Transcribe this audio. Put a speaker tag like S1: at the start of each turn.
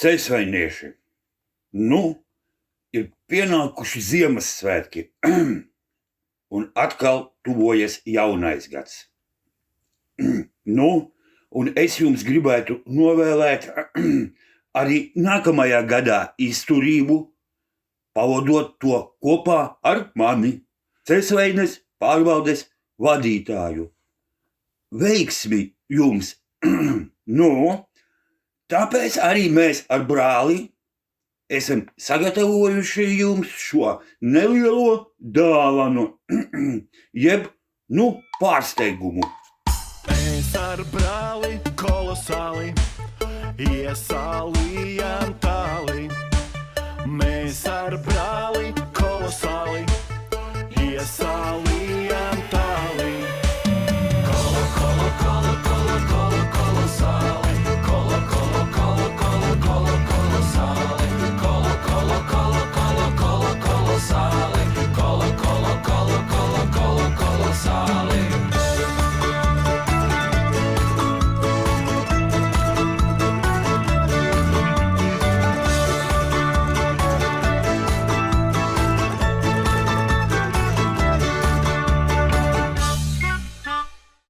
S1: Ceļsvainieši, nu, ir pienākuši Ziemassvētki, un atkal tuvojas jaunais gads. Nu, un es jums gribētu novēlēt arī nākamajā gadā izturību, pavadot to kopā ar mani, Ceļsvaines pārvaldes vadītāju. Veiksmi jums! Nu, tāpēc arī mēs ar brāli esam sagatavojuši jums šo nelielo dāvanu, jeb, pārsteigumu.
S2: Es ar brāli kolosāli iesālījā